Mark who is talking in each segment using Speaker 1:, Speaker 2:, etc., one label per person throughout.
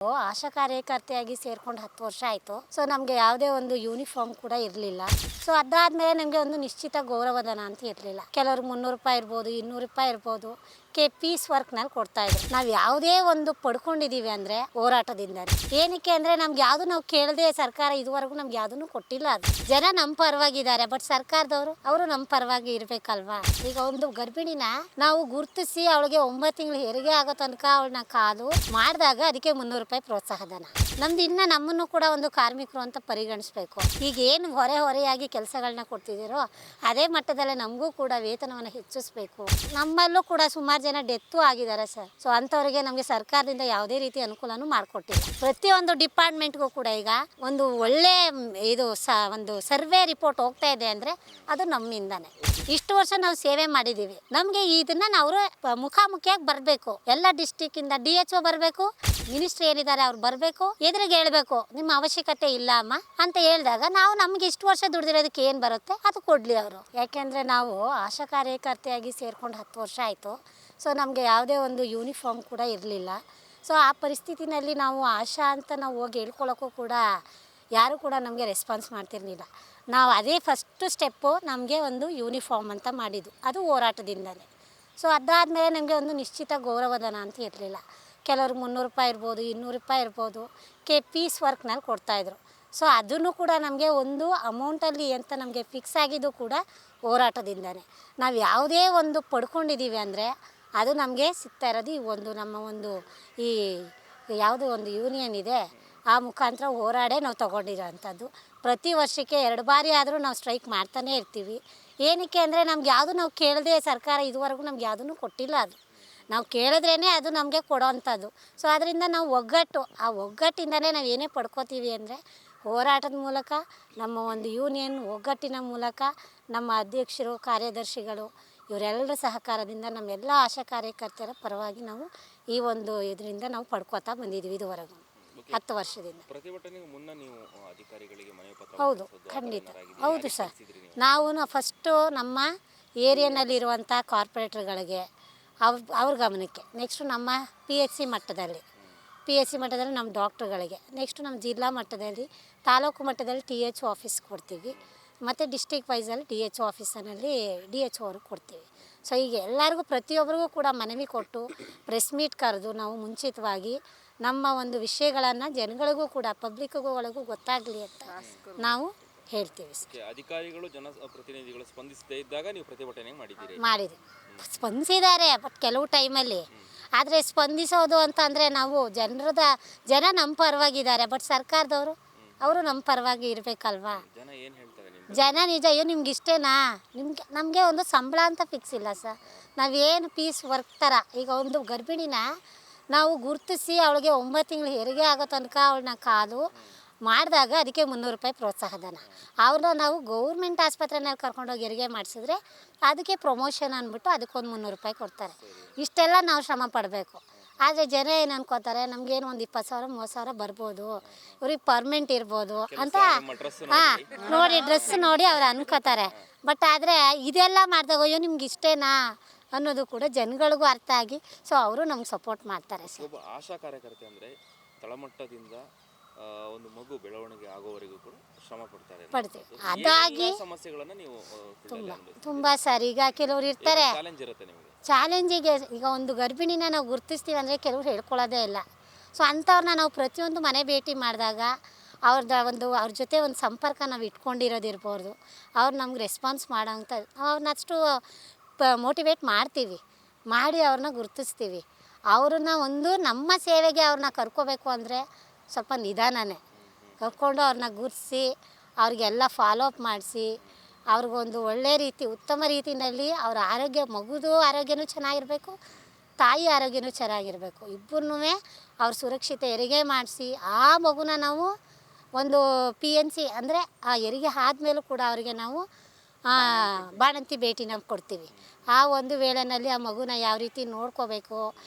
Speaker 1: ಆಶಾ ಕಾರ್ಯಕರ್ತೆಯಾಗಿ ಸೇರ್ಕೊಂಡು 10 ವರ್ಷ ಆಯಿತು. ಸೊ ನಮಗೆ ಯಾವುದೇ ಒಂದು ಯೂನಿಫಾರ್ಮ್ ಕೂಡ ಇರಲಿಲ್ಲ. ಸೊ ಅದಾದಮೇಲೆ ನಮಗೆ ಒಂದು ನಿಶ್ಚಿತ ಗೌರವಧನ ಅಂತ ಇರಲಿಲ್ಲ. ಕೆಲವ್ರಿಗೆ 300 ರೂಪಾಯಿ ಇರ್ಬೋದು, 200 ರೂಪಾಯಿ ಇರ್ಬೋದು, ಪೀಸ್ ವರ್ಕ್ನಲ್ಲಿ ಕೊಡ್ತಾಯಿದ್ರು. ನಾವು ಯಾವುದೇ ಒಂದು ಪಡ್ಕೊಂಡಿದ್ದೀವಿ ಅಂದರೆ ಹೋರಾಟದಿಂದನೇ. ಏನಕ್ಕೆ ಅಂದರೆ ನಮ್ಗೆ ಯಾವುದು ನಾವು ಕೇಳದೆ ಸರ್ಕಾರ ಇದುವರೆಗೂ ನಮ್ಗೆ ಯಾವುದನ್ನು ಕೊಟ್ಟಿಲ್ಲ. ಅದು ಜನ ನಮ್ಮ ಪರವಾಗಿದ್ದಾರೆ, ಬಟ್ ಸರ್ಕಾರದವರು ಅವರು ನಮ್ಮ ಪರವಾಗಿ ಇರಬೇಕಲ್ವಾ. ಈಗ ಒಂದು ಗರ್ಭಿಣಿನ ನಾವು ಗುರುತಿಸಿ ಅವಳಿಗೆ 9 ತಿಂಗಳು ಹೆರಿಗೆ ಆಗೋ ತನಕ ಅವಳನ್ನ ಕಾದು ಮಾಡಿದಾಗ ಅದಕ್ಕೆ 300 ರೂಪಾಯಿ ಪ್ರೋತ್ಸಾಹ ಧನ. ನಮ್ದು ಇನ್ನು ನಮ್ಮನ್ನು ಕೂಡ ಒಂದು ಕಾರ್ಮಿಕರು ಅಂತ ಪರಿಗಣಿಸ್ಬೇಕು. ಈಗ ಏನು ಹೊರೆಯಾಗಿ ಕೆಲಸಗಳನ್ನ ಕೊಡ್ತಿದ್ದೀರೋ ಅದೇ ಮಟ್ಟದಲ್ಲೇ ನಮಗೂ ಕೂಡ ವೇತನವನ್ನು ಹೆಚ್ಚಿಸ್ಬೇಕು. ನಮ್ಮಲ್ಲೂ ಕೂಡ ಸುಮಾರು ಜನ ಡೆತ್ತು ಆಗಿದ್ದಾರೆ ಸರ್. ಸೊ ಅಂಥವ್ರಿಗೆ ನಮಗೆ ಸರ್ಕಾರದಿಂದ ಯಾವುದೇ ರೀತಿ ಅನುಕೂಲನೂ ಮಾಡಿಕೊಟ್ಟಿಲ್ಲ. ಪ್ರತಿಯೊಂದು ಡಿಪಾರ್ಟ್ಮೆಂಟ್ಗೂ ಕೂಡ ಈಗ ಒಂದು ಒಳ್ಳೆ ಒಂದು ಸರ್ವೆ ರಿಪೋರ್ಟ್ ಹೋಗ್ತಾ ಇದೆ ಅಂದರೆ ಅದು ನಮ್ಮಿಂದಾನೆ. ಇಷ್ಟು ವರ್ಷ ನಾವು ಸೇವೆ ಮಾಡಿದ್ದೀವಿ. ನಮಗೆ ಇದನ್ನು ನಾವು ಮುಖಾಮುಖಿಯಾಗಿ ಬರಬೇಕು. ಎಲ್ಲ ಡಿಸ್ಟಿಕ್ಕಿಂದ DHO ಬರಬೇಕು, ಮಿನಿಸ್ಟ್ರಿ ಏನಿದ್ದಾರೆ ಅವ್ರು ಬರಬೇಕು, ಎದುರಿಗೆ ಹೇಳಬೇಕು ನಿಮ್ಮ ಅವಶ್ಯಕತೆ ಇಲ್ಲ ಅಮ್ಮ ಅಂತ ಹೇಳಿದಾಗ ನಾವು ನಮ್ಗೆ ಇಷ್ಟು ವರ್ಷ ದುಡಿದಿರೋದಕ್ಕೆ ಏನು ಬರುತ್ತೆ ಅದು ಕೊಡಲಿ ಅವರು. ಯಾಕೆಂದರೆ ನಾವು ಆಶಾ ಕಾರ್ಯಕರ್ತೆಯಾಗಿ ಸೇರ್ಕೊಂಡು 10 ವರ್ಷ ಆಯಿತು. ಸೊ ನಮಗೆ ಯಾವುದೇ ಒಂದು ಯೂನಿಫಾರ್ಮ್ ಕೂಡ ಇರಲಿಲ್ಲ. ಸೊ ಆ ಪರಿಸ್ಥಿತಿನಲ್ಲಿ ನಾವು ಆಶಾ ಅಂತ ನಾವು ಹೋಗಿ ಹೇಳ್ಕೊಳ್ಳೋಕ್ಕೂ ಕೂಡ ಯಾರೂ ಕೂಡ ನಮಗೆ ರೆಸ್ಪಾನ್ಸ್ ಮಾಡ್ತಿರಲಿಲ್ಲ. ನಾವು ಅದೇ ಫಸ್ಟು ಸ್ಟೆಪ್ಪು ನಮಗೆ ಒಂದು ಯೂನಿಫಾರ್ಮ್ ಅಂತ ಮಾಡಿದ್ದು, ಅದು ಹೋರಾಟದಿಂದಲೇ. ಸೊ ಅದಾದಮೇಲೆ ನಮಗೆ ಒಂದು ನಿಶ್ಚಿತ ಗೌರವಧನ ಅಂತ ಇರಲಿಲ್ಲ. ಕೆಲವ್ರಿಗೆ 300 ರೂಪಾಯಿ ಇರ್ಬೋದು, 200 ರೂಪಾಯಿ ಇರ್ಬೋದು, ಪೀಸ್ ವರ್ಕ್ನಲ್ಲಿ ಕೊಡ್ತಾಯಿದ್ರು. ಸೊ ಅದನ್ನು ಕೂಡ ನಮಗೆ ಒಂದು ಅಮೌಂಟಲ್ಲಿ ಅಂತ ನಮಗೆ ಫಿಕ್ಸ್ ಆಗಿದ್ದು ಕೂಡ ಹೋರಾಟದಿಂದನೇ. ನಾವು ಯಾವುದೇ ಒಂದು ಪಡ್ಕೊಂಡಿದ್ದೀವಿ ಅಂದರೆ ಅದು ನಮಗೆ ಸಿಗ್ತಾ ಇರೋದು ಈ ನಮ್ಮ ಈ ಯಾವುದೋ ಒಂದು ಯೂನಿಯನ್ ಇದೆ, ಆ ಮುಖಾಂತರ ಹೋರಾಡೇ ನಾವು ತೊಗೊಂಡಿರೋ ಅಂಥದ್ದು. ಪ್ರತಿ ವರ್ಷಕ್ಕೆ 2 ಬಾರಿ ಆದರೂ ನಾವು ಸ್ಟ್ರೈಕ್ ಮಾಡ್ತಾನೇ ಇರ್ತೀವಿ. ಏನಕ್ಕೆ ಅಂದರೆ ನಮ್ಗೆ ಯಾವುದು ನಾವು ಕೇಳದೆ ಸರ್ಕಾರ ಇದುವರೆಗೂ ನಮ್ಗೆ ಯಾವುದನ್ನು ಕೊಟ್ಟಿಲ್ಲ. ಅದು ನಾವು ಕೇಳಿದ್ರೇ ಅದು ನಮಗೆ ಕೊಡೋವಂಥದ್ದು. ಸೊ ಅದರಿಂದ ನಾವು ಆ ಒಗ್ಗಟ್ಟಿಂದಲೇ ನಾವು ಏನೇ ಪಡ್ಕೋತೀವಿ ಅಂದರೆ ಹೋರಾಟದ ಮೂಲಕ, ನಮ್ಮ ಒಂದು ಯೂನಿಯನ್ ಒಗ್ಗಟ್ಟಿನ ಮೂಲಕ, ನಮ್ಮ ಅಧ್ಯಕ್ಷರು, ಕಾರ್ಯದರ್ಶಿಗಳು ಇವರೆಲ್ಲರ ಸಹಕಾರದಿಂದ ನಮ್ಮೆಲ್ಲ ಆಶಾ ಕಾರ್ಯಕರ್ತರ ಪರವಾಗಿ ನಾವು ಈ ಒಂದು ಇದರಿಂದ ನಾವು ಪಡ್ಕೋತಾ ಬಂದಿದ್ದೀವಿ ಇದುವರೆಗೂ 10 ವರ್ಷದಿಂದ.
Speaker 2: ಪ್ರತಿಭಟನೆಗೆ ಮುನ್ನ ನೀವು ಅಧಿಕಾರಿಗಳಿಗೆ ಮನವಿ ಪತ್ರ?
Speaker 1: ಹೌದು, ಖಂಡಿತ ಹೌದು ಸರ್. ನಾವು ಫಸ್ಟು ನಮ್ಮ ಏರಿಯಾನಲ್ಲಿರುವಂಥ ಕಾರ್ಪೊರೇಟರ್ಗಳಿಗೆ ಅವ್ರ ಗಮನಕ್ಕೆ, ನೆಕ್ಸ್ಟು ನಮ್ಮ PHC ಮಟ್ಟದಲ್ಲಿ ನಮ್ಮ ಡಾಕ್ಟ್ರುಗಳಿಗೆ, ನೆಕ್ಸ್ಟು ನಮ್ಮ ಜಿಲ್ಲಾ ಮಟ್ಟದಲ್ಲಿ, ತಾಲೂಕು ಮಟ್ಟದಲ್ಲಿ THO ಆಫೀಸ್ ಕೊಡ್ತೀವಿ, ಮತ್ತು ಡಿಸ್ಟಿಕ್ ವೈಸಲ್ಲಿ DHO ಆಫೀಸಲ್ಲಿ DHO ಅವ್ರಿಗೆ ಕೊಡ್ತೀವಿ. ಸೊ ಈಗ ಎಲ್ಲರಿಗೂ ಪ್ರತಿಯೊಬ್ಬರಿಗೂ ಕೂಡ ಮನವಿ ಕೊಟ್ಟು ಪ್ರೆಸ್ ಮೀಟ್ ಕರೆದು ನಾವು ಮುಂಚಿತವಾಗಿ ನಮ್ಮ ಒಂದು ವಿಷಯಗಳನ್ನು ಜನಗಳಿಗೂ ಕೂಡ ಪಬ್ಲಿಕ್ಗಳಿಗೂ ಗೊತ್ತಾಗಲಿ ಅಂತ ನಾವು ಹೇಳ್ತೀವಿ.
Speaker 2: ಅಧಿಕಾರಿಗಳು ಜನಪ್ರತಿನಿಧಿಗಳು ಸ್ಪಂದಿಸದೇ ಇದ್ದಾಗ ನೀವು ಪ್ರತಿಭಟನೆ
Speaker 1: ಮಾಡಿದ್ವಿ. ಸ್ಪಂದಿಸಿದ್ದಾರೆ, ಬಟ್ ಕೆಲವು ಟೈಮಲ್ಲಿ. ಆದರೆ ಸ್ಪಂದಿಸೋದು ಅಂತ ಅಂದರೆ ನಾವು ಜನ ನಮ್ಮ ಪರವಾಗಿದ್ದಾರೆ, ಬಟ್ ಸರ್ಕಾರದವರು ಅವರು ನಮ್ಮ ಪರವಾಗಿ ಇರಬೇಕಲ್ವಾ. ಜನ ನಿಜ ನಿಮ್ಗೆ ಇಷ್ಟೇನಾ, ನಮಗೆ ಒಂದು ಸಂಬಳ ಅಂತ ಫಿಕ್ಸ್ ಇಲ್ಲ ಸರ್. ನಾವೇನು ಪೀಸ್ ವರ್ಕ್ ಥರ ಈಗ ಒಂದು ಗರ್ಭಿಣಿನ ನಾವು ಗುರುತಿಸಿ ಅವಳಿಗೆ 9 ತಿಂಗಳು ಹೆರಿಗೆ ಆಗೋ ತನಕ ಅವಳನ್ನ ಕಾದು ಮಾಡಿದಾಗ ಅದಕ್ಕೆ 300 ರೂಪಾಯಿ ಪ್ರೋತ್ಸಾಹ ಧನ. ಅವ್ರನ್ನ ನಾವು ಗೌರ್ಮೆಂಟ್ ಆಸ್ಪತ್ರೆನಲ್ಲಿ ಕರ್ಕೊಂಡೋಗಿ ಹೆರಿಗೆ ಮಾಡಿಸಿದ್ರೆ ಅದಕ್ಕೆ ಪ್ರಮೋಷನ್ ಅಂದ್ಬಿಟ್ಟು ಅದಕ್ಕೊಂದು 300 ರೂಪಾಯಿ ಕೊಡ್ತಾರೆ. ಇಷ್ಟೆಲ್ಲ ನಾವು ಶ್ರಮ ಪಡಬೇಕು. ಆದರೆ ಜನ ಏನು ಅನ್ಕೋತಾರೆ, ನಮಗೇನು ಒಂದು 20,000 30,000 ಬರ್ಬೋದು, ಇವ್ರಿಗೆ ಪರ್ಮನೆಂಟ್ ಇರ್ಬೋದು ಅಂತ ನೋಡಿ ಡ್ರೆಸ್ ನೋಡಿ ಅವ್ರು ಅನ್ಕೋತಾರೆ. ಬಟ್ ಆದರೆ ಇದೆಲ್ಲ ಮಾಡಿದಾಗ ಅಯ್ಯೋ ನಿಮ್ಗೆ ಇಷ್ಟೇನಾ ಅನ್ನೋದು ಕೂಡ ಜನಗಳಿಗೂ ಅರ್ಥ ಆಗಿ ಸೊ ಅವರು ನಮ್ಗೆ ಸಪೋರ್ಟ್ ಮಾಡ್ತಾರೆ ಸರ್.
Speaker 2: ಒಬ್ಬ ಆಶಾ ಕಾರ್ಯಕರ್ತೆ ಅಂದರೆ ತಳಮಟ್ಟದಿಂದ ಒಂದು ಮಗು ಬೆಳವಣಿಗೆ ಆಗೋವರೆಗೂ ಕೂಡ ಶ್ರಮ
Speaker 1: ಪಡ್ತೀವಿ. ಅದಾಗಿ
Speaker 2: ಸಮಸ್ಯೆಗಳನ್ನು ನೀವು
Speaker 1: ತುಂಬ ಸರ್. ಈಗ ಕೆಲವ್ರು ಇರ್ತಾರೆ, ಚಾಲೆಂಜಿಗೆ ಈಗ ಒಂದು ಗರ್ಭಿಣಿನ ನಾವು ಗುರುತಿಸ್ತೀವಿ ಅಂದರೆ ಕೆಲವ್ರು ಹೇಳ್ಕೊಳ್ಳೋದೇ ಇಲ್ಲ. ಸೊ ಅಂಥವ್ರನ್ನ ನಾವು ಪ್ರತಿಯೊಂದು ಮನೆ ಭೇಟಿ ಮಾಡಿದಾಗ ಅವ್ರ ಜೊತೆ ಒಂದು ಸಂಪರ್ಕ ನಾವು ಇಟ್ಕೊಂಡಿರೋದಿರ್ಬೋದು, ಅವ್ರು ನಮ್ಗೆ ರೆಸ್ಪಾನ್ಸ್ ಮಾಡೋಂಥ ಅವ್ರನ್ನಷ್ಟು ಮೋಟಿವೇಟ್ ಮಾಡಿ ಅವ್ರನ್ನ ಗುರುತಿಸ್ತೀವಿ. ಅವ್ರನ್ನ ನಮ್ಮ ಸೇವೆಗೆ ಅವ್ರನ್ನ ಕರ್ಕೋಬೇಕು ಅಂದರೆ ಸ್ವಲ್ಪ ನಿಧಾನನೇ ಕರ್ಕೊಂಡು ಅವ್ರನ್ನ ಗುರುತಿಸಿ ಅವ್ರಿಗೆಲ್ಲ ಫಾಲೋ ಅಪ್ ಮಾಡಿಸಿ ಅವ್ರಿಗೊಂದು ಒಳ್ಳೆ ರೀತಿ ಉತ್ತಮ ರೀತಿಯಲ್ಲಿ ಅವ್ರ ಆರೋಗ್ಯ, ಮಗುದು ಆರೋಗ್ಯನೂ ಚೆನ್ನಾಗಿರಬೇಕು, ತಾಯಿ ಆರೋಗ್ಯನೂ ಚೆನ್ನಾಗಿರಬೇಕು. ಇಬ್ಬರನ್ನೂ ಅವ್ರ ಸುರಕ್ಷಿತ ಹೆರಿಗೆ ಮಾಡಿಸಿ ಆ ಮಗುನ ನಾವು ಒಂದು PNC ಅಂದರೆ ಆ ಹೆರಿಗೆ ಆದಮೇಲೂ ಕೂಡ ಅವರಿಗೆ ನಾವು ಬಾಣಂತಿ ಭೇಟಿ ನಾವು ಕೊಡ್ತೀವಿ. ಆ ಒಂದು ವೇಳೆಯಲ್ಲಿ ಆ ಮಗುನ ಯಾವ ರೀತಿ ನೋಡ್ಕೋಬೇಕು,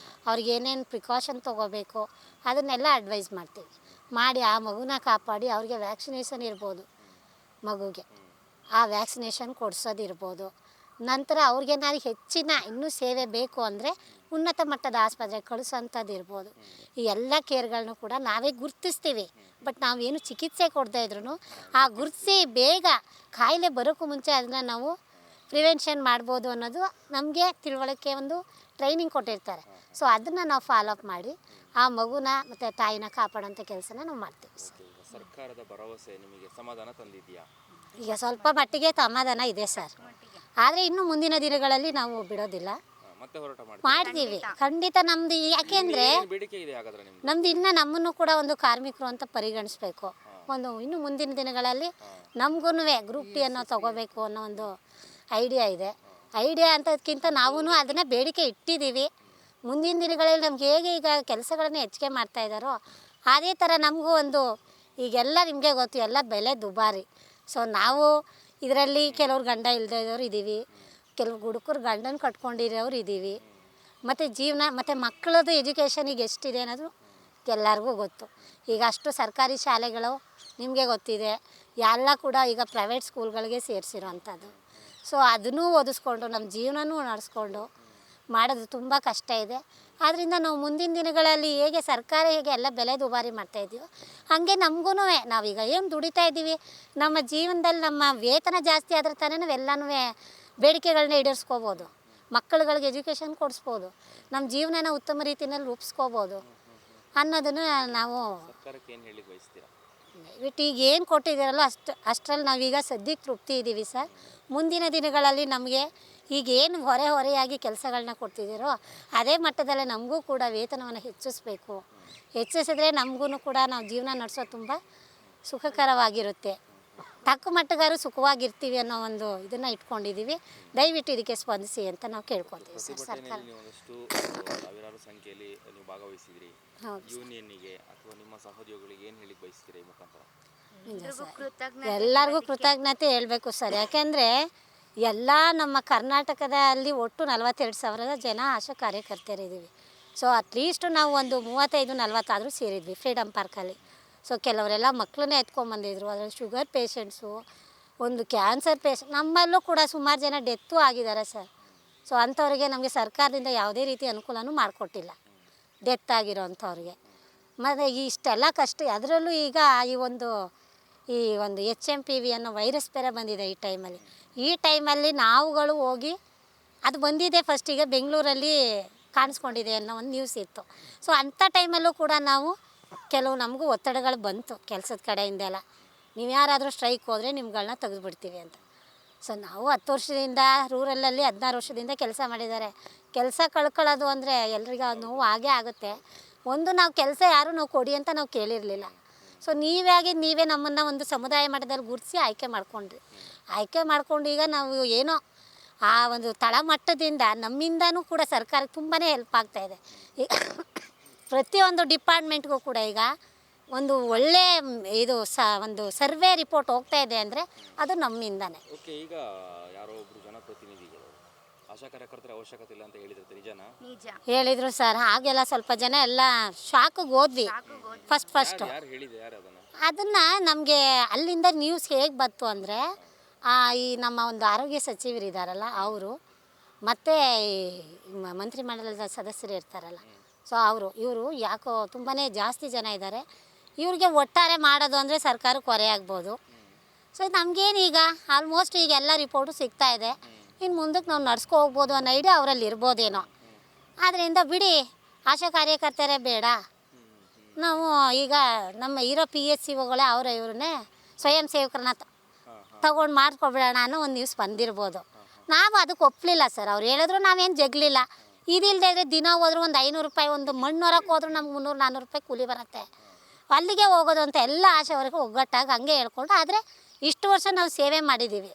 Speaker 1: ಅವ್ರಿಗೆ ಏನೇನು ಪ್ರಿಕಾಷನ್ ತೊಗೋಬೇಕು ಅದನ್ನೆಲ್ಲ ಅಡ್ವೈಸ್ ಮಾಡಿ ಆ ಮಗುನ ಕಾಪಾಡಿ ಅವ್ರಿಗೆ ವ್ಯಾಕ್ಸಿನೇಷನ್ ಇರ್ಬೋದು, ಮಗುಗೆ ಆ ವ್ಯಾಕ್ಸಿನೇಷನ್ ಕೊಡಿಸೋದಿರ್ಬೋದು, ನಂತರ ಅವ್ರಿಗೇನಾದ್ರು ಹೆಚ್ಚಿನ ಇನ್ನೂ ಸೇವೆ ಬೇಕು ಅಂದರೆ ಉನ್ನತ ಮಟ್ಟದ ಆಸ್ಪತ್ರೆಗೆ ಕಳಿಸೋಂಥದ್ದು ಇರ್ಬೋದು. ಈ ಎಲ್ಲ ಕೇರ್ಗಳನ್ನು ಕೂಡ ನಾವೇ ಗುರುತಿಸ್ತೀವಿ. ಬಟ್ ನಾವೇನು ಚಿಕಿತ್ಸೆ ಕೊಡದೇ ಇದ್ರೂ ಆ ಗುರುತಿಸಿ ಬೇಗ ಕಾಯಿಲೆ ಬರೋಕ್ಕೂ ಮುಂಚೆ ಅದನ್ನು ನಾವು ಪ್ರಿವೆನ್ಷನ್ ಮಾಡ್ಬೋದು ಅನ್ನೋದು ನಮಗೆ ತಿಳುವಳಿಕೆ, ಒಂದು ಟ್ರೈನಿಂಗ್ ಕೊಟ್ಟಿರ್ತಾರೆ. ಸೊ ಅದನ್ನು ನಾವು ಫಾಲೋ ಅಪ್ ಮಾಡಿ ಆ ಮಗುನ ಮತ್ತು ತಾಯಿನ ಕಾಪಾಡೋಂಥ ಕೆಲಸನ ನಾವು ಮಾಡ್ತೀವಿ ಸರ್.
Speaker 2: ಈಗ ಸರ್ಕಾರದ ಭರವಸೆ ನಿಮಗೆ ಸಮಾಧಾನ ತಂದಿದೆಯಾ?
Speaker 1: ಈಗ ಸ್ವಲ್ಪ ಮಟ್ಟಿಗೆ ಸಮಾಧಾನ ಇದೆ ಸರ್, ಆದರೆ ಇನ್ನು ಮುಂದಿನ ದಿನಗಳಲ್ಲಿ ನಾವು ಬಿಡೋದಿಲ್ಲ,
Speaker 2: ಮತ್ತೆ ಹೋರಾಟ
Speaker 1: ಮಾಡ್ತೀವಿ ಖಂಡಿತ. ನಮ್ದು ಯಾಕೆಂದರೆ
Speaker 2: ಬೇಡಿಕೆ ಇದೆ ಹಾಗಾದ್ರೆ ನಿಮ್ಗೆ?
Speaker 1: ನಮ್ದು ಇನ್ನು ನಮ್ಮನ್ನು ಕೂಡ ಒಂದು ಕಾರ್ಮಿಕರು ಅಂತ ಪರಿಗಣಿಸ್ಬೇಕು. ಒಂದು ಇನ್ನು ಮುಂದಿನ ದಿನಗಳಲ್ಲಿ ನಮಗೂ ಗ್ರೂಪ್ ಡಿ ಅನ್ನೋ ತಗೋಬೇಕು ಅನ್ನೋ ಒಂದು ಐಡಿಯಾ ಇದೆ. ಐಡಿಯಾ ಅಂತದಕ್ಕಿಂತ ನಾವೂ ಅದನ್ನು ಬೇಡಿಕೆ ಇಟ್ಟಿದ್ದೀವಿ. ಮುಂದಿನ ದಿನಗಳಲ್ಲಿ ನಮ್ಗೆ ಹೇಗೆ ಈಗ ಕೆಲಸಗಳನ್ನ ಹೆಚ್ಚಿಗೆ ಮಾಡ್ತಾಯಿದ್ದಾರೋ ಅದೇ ಥರ ನಮಗೂ ಒಂದು, ಈಗೆಲ್ಲ ನಿಮಗೆ ಗೊತ್ತು ಎಲ್ಲ ಬೆಲೆ ದುಬಾರಿ. ಸೊ ನಾವು ಇದರಲ್ಲಿ ಕೆಲವ್ರು ಗಂಡ ಇಲ್ಲದೆ ಇರೋರು ಇದ್ದೀವಿ, ಕೆಲವು ಹುಡುಗರು ಗಂಡನ ಕಟ್ಕೊಂಡಿರೋರು ಇದ್ದೀವಿ, ಮತ್ತು ಜೀವನ ಮತ್ತು ಮಕ್ಕಳದ್ದು ಎಜುಕೇಷನಿಗೆ ಎಷ್ಟಿದೆ ಅನ್ನೋದು ಎಲ್ಲರಿಗೂ ಗೊತ್ತು. ಈಗ ಅಷ್ಟು ಸರ್ಕಾರಿ ಶಾಲೆಗಳು ನಿಮಗೆ ಗೊತ್ತಿದೆ, ಎಲ್ಲ ಕೂಡ ಈಗ ಪ್ರೈವೇಟ್ ಸ್ಕೂಲ್ಗಳಿಗೆ ಸೇರಿಸಿರೋ ಅಂಥದ್ದು. ಸೊ ಅದನ್ನೂ ಓದಿಸ್ಕೊಂಡು ನಮ್ಮ ಜೀವನನೂ ನಡೆಸ್ಕೊಂಡು ಮಾಡೋದು ತುಂಬ ಕಷ್ಟ ಇದೆ. ಆದ್ದರಿಂದ ನಾವು ಮುಂದಿನ ದಿನಗಳಲ್ಲಿ ಹೇಗೆ ಸರ್ಕಾರ ಹೇಗೆ ಎಲ್ಲ ಬೆಲೆ ದುಬಾರಿ ಮಾಡ್ತಾಯಿದ್ದೀವೋ ಹಾಗೆ ನಮಗೂ ನಾವೀಗ ಏನು ದುಡಿತಾ ಇದ್ದೀವಿ, ನಮ್ಮ ಜೀವನದಲ್ಲಿ ನಮ್ಮ ವೇತನ ಜಾಸ್ತಿ ಆದರೆ ತಾನೇ ನಾವೆಲ್ಲನೂ ಬೇಡಿಕೆಗಳನ್ನ ಈಡೇರಿಸ್ಕೋಬೋದು, ಮಕ್ಕಳುಗಳಿಗೆ ಎಜುಕೇಷನ್ ಕೊಡಿಸ್ಬೋದು, ನಮ್ಮ ಜೀವನನ ಉತ್ತಮ ರೀತಿಯಲ್ಲಿ ರೂಪಿಸ್ಕೋಬೋದು ಅನ್ನೋದನ್ನು ನಾವು
Speaker 2: ಸರ್ಕಾರಕ್ಕೆ ಏನು ಹೇಳಿ ಬಯಸ್ತೀರಾ?
Speaker 1: ದಯವಿಟ್ಟು ಈಗ ಏನು ಕೊಟ್ಟಿದ್ದೀರಲ್ಲ ಅಷ್ಟರಲ್ಲಿ ನಾವೀಗ ಸದ್ಯಕ್ಕೆ ತೃಪ್ತಿ ಇದ್ದೀವಿ ಸರ್. ಮುಂದಿನ ದಿನಗಳಲ್ಲಿ ನಮಗೆ ಈಗೇನು ಹೊರೆಯಾಗಿ ಕೆಲಸಗಳನ್ನ ಕೊಡ್ತಿದ್ದೀರೋ ಅದೇ ಮಟ್ಟದಲ್ಲೇ ನಮಗೂ ಕೂಡ ವೇತನವನ್ನು ಹೆಚ್ಚಿಸ್ಬೇಕು. ಹೆಚ್ಚಿಸಿದ್ರೆ ನಮಗೂ ಕೂಡ ನಾವು ಜೀವನ ನಡೆಸೋದು ತುಂಬ ಸುಖಕರವಾಗಿರುತ್ತೆ. ತಕ್ಕ ಮಟ್ಟಗಾರು ಸುಖವಾಗಿರ್ತೀವಿ ಅನ್ನೋ ಒಂದು ಇದನ್ನು ಇಟ್ಕೊಂಡಿದ್ದೀವಿ. ದಯವಿಟ್ಟು ಇದಕ್ಕೆ ಸ್ಪಂದಿಸಿ ಅಂತ ನಾವು ಕೇಳ್ಕೊತೀವಿ ಸರ್. ಸರ್ಕಾರ
Speaker 2: ನೀವು ಒಂದಷ್ಟು ಸಾವಿರಾರು ಸಂಖ್ಯೆಯಲ್ಲಿ ನೀವು ಭಾಗವಹಿಸಿದ್ರಿ. ಯೂನಿಯನ್ನಿಗೆ ಅಥವಾ ನಿಮ್ಮ ಸಹೋದ್ಯೋಗಿಗಳಿಗೆ ಏನು ಹೇಳಿ ಬಯಸ್ತೀರಾ ಈ ಮುಖಾಂತರ?
Speaker 1: ಎಲ್ಲರಿಗೂ ಕೃತಜ್ಞತೆ ಹೇಳಬೇಕು ಸರ್. ಯಾಕೆಂದರೆ ಎಲ್ಲ ನಮ್ಮ ಕರ್ನಾಟಕದಲ್ಲಿ ಒಟ್ಟು 42,000 ಜನ ಆಶಾ ಕಾರ್ಯಕರ್ತರಿದ್ದೀವಿ. ಸೊ ಅಟ್ಲೀಸ್ಟು ನಾವು ಒಂದು 35-40 ಆದರೂ ಸೇರಿದ್ವಿ ಫ್ರೀಡಮ್ ಪಾರ್ಕಲ್ಲಿ. ಸೊ ಕೆಲವರೆಲ್ಲ ಮಕ್ಕಳನ್ನೇ ಎತ್ಕೊಂಬಂದಿದ್ರು, ಅದರಲ್ಲಿ ಶುಗರ್ ಪೇಷಂಟ್ಸು, ಒಂದು ಕ್ಯಾನ್ಸರ್ ಪೇಷಂಟ್, ನಮ್ಮಲ್ಲೂ ಕೂಡ ಸುಮಾರು ಜನ ಡೆತ್ತೂ ಆಗಿದ್ದಾರೆ ಸರ್. ಸೊ ಅಂಥವ್ರಿಗೆ ನಮಗೆ ಸರ್ಕಾರದಿಂದ ಯಾವುದೇ ರೀತಿ ಅನುಕೂಲನೂ ಮಾಡಿಕೊಟ್ಟಿಲ್ಲ, ಡೆತ್ ಆಗಿರೋ ಅಂಥವ್ರಿಗೆ. ಮತ್ತು ಇಷ್ಟೆಲ್ಲ ಕಷ್ಟ, ಅದರಲ್ಲೂ ಈಗ ಈ ಒಂದು HMPV ಅನ್ನೋ ವೈರಸ್ ಬೇರೆ ಬಂದಿದೆ ಈ ಟೈಮಲ್ಲಿ ನಾವುಗಳು ಹೋಗಿ, ಅದು ಬಂದಿದೆ ಫಸ್ಟಿಗೆ ಬೆಂಗಳೂರಲ್ಲಿ ಕಾಣಿಸ್ಕೊಂಡಿದೆ ಅನ್ನೋ ಒಂದು ನ್ಯೂಸ್ ಇತ್ತು. ಸೊ ಅಂಥ ಟೈಮಲ್ಲೂ ಕೂಡ ನಾವು ಕೆಲವು ನಮಗೂ ಒತ್ತಡಗಳು ಬಂತು ಕೆಲಸದ ಕಡೆಯಿಂದೆಲ್ಲ, ನೀವು ಯಾರಾದರೂ ಸ್ಟ್ರೈಕ್ ಹೋದರೆ ನಿಮ್ಗಳನ್ನ ತೆಗೆದುಬಿಡ್ತೀವಿ ಅಂತ. ಸೊ ನಾವು 10 ವರ್ಷದಿಂದ ರೂರಲಲ್ಲಿ 16 ವರ್ಷದಿಂದ ಕೆಲಸ ಮಾಡಿದ್ದಾರೆ. ಕೆಲಸ ಕಳ್ಕೊಳ್ಳೋದು ಅಂದರೆ ಎಲ್ರಿಗೂ ನೋವು ಆಗೇ ಆಗುತ್ತೆ. ಒಂದು ನಾವು ಕೆಲಸ ಯಾರು ನಾವು ಕೊಡಿ ಅಂತ ನಾವು ಕೇಳಿರಲಿಲ್ಲ. ಸೊ ನೀವೇ ನಮ್ಮನ್ನು ಒಂದು ಸಮುದಾಯ ಮಟ್ಟದಲ್ಲಿ ಗುರುತಿಸಿ ಆಯ್ಕೆ ಮಾಡ್ಕೊಂಡು ಈಗ ನಾವು ಏನೋ ಆ ಒಂದು ತಳಮಟ್ಟದಿಂದ ನಮ್ಮಿಂದನೂ ಕೂಡ ಸರ್ಕಾರಕ್ಕೆ ತುಂಬಾ ಹೆಲ್ಪ್ ಆಗ್ತಾಯಿದೆ. ಪ್ರತಿಯೊಂದು ಡಿಪಾರ್ಟ್ಮೆಂಟ್ಗೂ ಕೂಡ ಈಗ ಒಂದು ಒಳ್ಳೆ ಒಂದು ಸರ್ವೆ ರಿಪೋರ್ಟ್ ಹೋಗ್ತಾ ಇದೆ ಅಂದರೆ ಅದು ನಮ್ಮಿಂದಾನೆ.
Speaker 2: ಓಕೆ, ಈಗ ಯಾರೋ ಒಬ್ಬರು ಜನಪ್ರತಿನಿಧಿಗಳು ಆಶಾ ಕಾರ್ಯಕರ್ತರ ಅವಶ್ಯಕತೆ ಇಲ್ಲ ಅಂತ ಹೇಳಿದ್ರೆ ನಿಜನಾ?
Speaker 1: ಹೇಳಿದರು ಸರ್. ಹಾಗೆಲ್ಲ ಸ್ವಲ್ಪ ಜನ ಎಲ್ಲ ಶಾಕಿಗೆ ಹೋದ್ವಿ ಫಸ್ಟು. ಅದನ್ನು ನಮಗೆ ಅಲ್ಲಿಂದ ನ್ಯೂಸ್ ಹೇಗೆ ಬಂತು ಅಂದರೆ, ಈ ನಮ್ಮ ಒಂದು ಆರೋಗ್ಯ ಸಚಿವರಿದ್ದಾರಲ್ಲ ಅವರು, ಮತ್ತು ಮಂತ್ರಿಮಂಡಲದ ಸದಸ್ಯರು ಇರ್ತಾರಲ್ಲ, ಸೊ ಇವರು ಯಾಕೋ ತುಂಬಾ ಜಾಸ್ತಿ ಜನ ಇದ್ದಾರೆ, ಇವ್ರಿಗೆ ಒಟ್ಟಾರೆ ಮಾಡೋದು ಅಂದರೆ ಸರ್ಕಾರಕ್ಕೆ ಹೊರೆ ಆಗ್ಬೋದು. ಸೊ ನಮಗೇನು ಈಗ ಆಲ್ಮೋಸ್ಟ್ ಈಗ ಎಲ್ಲ ರಿಪೋರ್ಟು ಸಿಗ್ತಾ ಇದೆ, ಇನ್ನು ಮುಂದಕ್ಕೆ ನಾವು ನಡ್ಸ್ಕೊ ಹೋಗ್ಬೋದು ಅನ್ನೋ ಐಡಿಯಾ ಅವರಲ್ಲಿ ಇರ್ಬೋದೇನೋ. ಆದ್ದರಿಂದ ಬಿಡಿ, ಆಶಾ ಕಾರ್ಯಕರ್ತರೇ ಬೇಡ, ನಾವು ಈಗ ನಮ್ಮ ಇರೋ PHCOಗಳೇ ಇವ್ರನ್ನೇ ಸ್ವಯಂ ಸೇವಕರನ್ನ ತಗೊಂಡು ಮಾಡ್ಕೊಬಿಡೋಣ ಅನ್ನೋ ಒಂದು ನ್ಯೂಸ್ ಬಂದಿರ್ಬೋದು. ನಾವು ಅದಕ್ಕೆ ಒಪ್ಪಲಿಲ್ಲ ಸರ್. ಅವ್ರು ಹೇಳಿದ್ರು ನಾವೇನು ಜಗ್ಲಿಲ್ಲ. ಇದಿಲ್ಲದೆ ಇದ್ದರೆ ದಿನ ಹೋದ್ರು ಒಂದು 500 ರೂಪಾಯಿ, ಒಂದು ಮಣ್ಣು ಹೊರಕ್ಕೆ ಹೋದ್ರೂ ನಮ್ಗೆ 300-400 ರೂಪಾಯಿ ಕೂಲಿ ಬರುತ್ತೆ. ಅಲ್ಲಿಗೆ ಹೋಗೋದು ಅಂತ ಎಲ್ಲ ಆಶೆವರೆಗೂ ಒಗ್ಗಟ್ಟಾಗಿ ಹಂಗೆ ಹೇಳ್ಕೊಂಡು, ಆದರೆ ಇಷ್ಟು ವರ್ಷ ನಾವು ಸೇವೆ ಮಾಡಿದ್ದೀವಿ.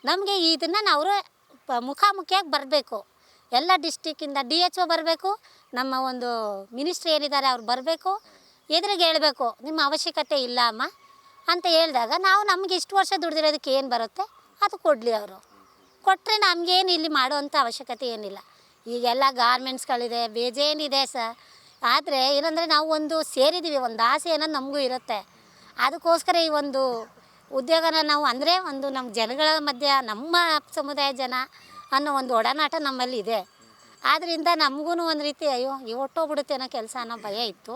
Speaker 1: ನಮಗೆ ಇದನ್ನು ನಾವು ಮುಖಾಮುಖಿಯಾಗಿ ಬರಬೇಕು. ಎಲ್ಲ ಡಿಸ್ಟಿಕ್ಕಿಂದ DHO ಬರಬೇಕು, ನಮ್ಮ ಒಂದು ಮಿನಿಸ್ಟ್ರಿ ಏನಿದ್ದಾರೆ ಅವ್ರು ಬರಬೇಕು, ಎದುರಿಗೆ ಹೇಳಬೇಕು ನಿಮ್ಮ ಅವಶ್ಯಕತೆ ಇಲ್ಲ ಅಮ್ಮ ಅಂತ ಹೇಳಿದಾಗ ನಾವು ನಮಗೆ ಇಷ್ಟು ವರ್ಷ ದುಡ್ದಿರೋದಕ್ಕೆ ಏನು ಬರುತ್ತೆ ಅದು ಕೊಡಲಿ. ಅವರು ಕೊಟ್ಟರೆ ನಮಗೇನು ಇಲ್ಲಿ ಮಾಡುವಂಥ ಅವಶ್ಯಕತೆ ಏನಿಲ್ಲ. ಈಗೆಲ್ಲ ಗಾರ್ಮೆಂಟ್ಸ್ಗಳಿದೆ, ಬೇಜೇನಿದೆ ಸರ್. ಆದರೆ ಏನಂದರೆ ನಾವು ಒಂದು ಸೇರಿದ್ದೀವಿ, ಒಂದು ಆಸೆ ಅನ್ನೋದು ನಮಗೂ ಇರುತ್ತೆ. ಅದಕ್ಕೋಸ್ಕರ ಈ ಒಂದು ಉದ್ಯೋಗನ ನಾವು ಅಂದರೆ ಒಂದು ನಮ್ಮ ಜನಗಳ ಮಧ್ಯೆ, ನಮ್ಮ ಸಮುದಾಯ ಜನ ಅನ್ನೋ ಒಂದು ಒಡನಾಟ ನಮ್ಮಲ್ಲಿ ಇದೆ. ಆದ್ದರಿಂದ ನಮಗೂ ಒಂದು ರೀತಿ ಅಯ್ಯೋ ಹೊಟ್ಟೋಗ್ಬಿಡುತ್ತೆ ಅನ್ನೋ ಕೆಲಸ ಅನ್ನೋ ಭಯ ಇತ್ತು.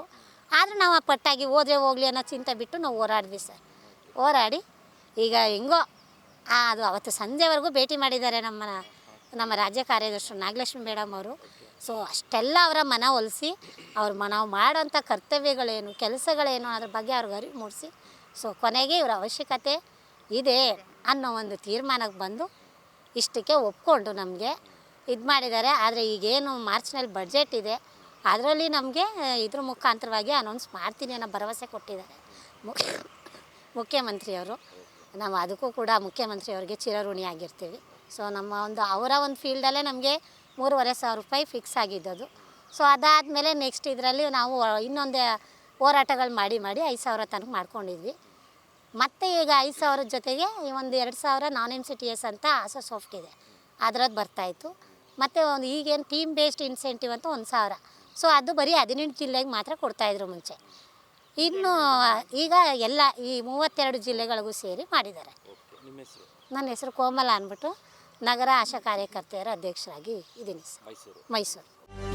Speaker 1: ಆದರೆ ನಾವು ಆ ಪಟ್ಟಾಗಿ ಹೋದ್ರೆ ಹೋಗಲಿ ಅನ್ನೋ ಚಿಂತೆ ಬಿಟ್ಟು ನಾವು ಹೋರಾಡಿದ್ವಿ ಸರ್. ಹೋರಾಡಿ ಈಗ ಹೆಂಗೋ ಅದು ಅವತ್ತು ಸಂಜೆವರೆಗೂ ಭೇಟಿ ಮಾಡಿದ್ದಾರೆ ನಮ್ಮ ರಾಜ್ಯ ಕಾರ್ಯದರ್ಶಿ ನಾಗಲಕ್ಷ್ಮಿ ಮೇಡಮ್ ಅವರು. ಸೊ ಅಷ್ಟೆಲ್ಲ ಅವರ ಮನವೊಲಿಸಿ ನಾವು ಮಾಡೋಂಥ ಕರ್ತವ್ಯಗಳೇನು ಕೆಲಸಗಳೇನು ಅದ್ರ ಬಗ್ಗೆ ಅವ್ರಿಗೆ ಅರಿವು ಮೂಡಿಸಿ ಸೊ ಕೊನೆಗೆ ಇವರ ಅವಶ್ಯಕತೆ ಇದೆ ಅನ್ನೋ ಒಂದು ತೀರ್ಮಾನಕ್ಕೆ ಬಂದು ಇಷ್ಟಕ್ಕೆ ಒಪ್ಕೊಂಡು ನಮಗೆ ಇದು ಮಾಡಿದ್ದಾರೆ. ಆದರೆ ಈಗೇನು ಮಾರ್ಚ್ನಲ್ಲಿ ಬಡ್ಜೆಟ್ ಇದೆ ಅದರಲ್ಲಿ ನಮಗೆ ಇದ್ರ ಮುಖಾಂತರವಾಗಿ ಅನೌನ್ಸ್ ಮಾಡ್ತೀನಿ ಅನ್ನೋ ಭರವಸೆ ಕೊಟ್ಟಿದ್ದಾರೆ ಮುಖ್ಯಮಂತ್ರಿಯವರು. ನಾವು ಅದಕ್ಕೂ ಕೂಡ ಮುಖ್ಯಮಂತ್ರಿಯವ್ರಿಗೆ ಚಿರಋಣಿಯಾಗಿರ್ತೀವಿ. ಸೊ ಅವರ ಒಂದು ಫೀಲ್ಡಲ್ಲೇ ನಮಗೆ 3,500 ರೂಪಾಯಿ ಫಿಕ್ಸ್ ಆಗಿದ್ದದು. ಸೊ ಅದಾದಮೇಲೆ ನೆಕ್ಸ್ಟ್ ಇದರಲ್ಲಿ ನಾವು ಇನ್ನೊಂದು ಹೋರಾಟಗಳು ಮಾಡಿ 5,000 ತನಕ ಮಾಡ್ಕೊಂಡಿದ್ವಿ. ಮತ್ತು ಈಗ 5,000 ಜೊತೆಗೆ ಒಂದು 2,000 ನಾನ್ MCTS ಅಂತ ಹೊಸ ಸಾಫ್ಟ್ ಇದೆ ಅದರದ್ದು ಬರ್ತಾಯಿತ್ತು. ಮತ್ತು ಒಂದು ಈಗೇನು ಟೀಮ್ ಬೇಸ್ಡ್ ಇನ್ಸೆಂಟಿವ್ ಅಂತ 1,000. ಸೊ ಅದು ಬರೀ 18 ಜಿಲ್ಲೆಗೆ ಮಾತ್ರ ಕೊಡ್ತಾಯಿದ್ರು ಮುಂಚೆ. ಇನ್ನು ಈಗ ಎಲ್ಲ ಈ 32 ಜಿಲ್ಲೆಗಳಿಗೂ ಸೇರಿ ಮಾಡಿದ್ದಾರೆ.
Speaker 2: ನಿಮ್ಮ ಹೆಸರು?
Speaker 1: ನನ್ನ ಹೆಸರು ಕೋಮಲ ಅಂದ್ಬಿಟ್ಟು ನಗರ ಆಶಾ ಕಾರ್ಯಕರ್ತೆಯರ ಅಧ್ಯಕ್ಷರಾಗಿ ಇದ್ದೀನಿ ಸರ್, ಮೈಸೂರು.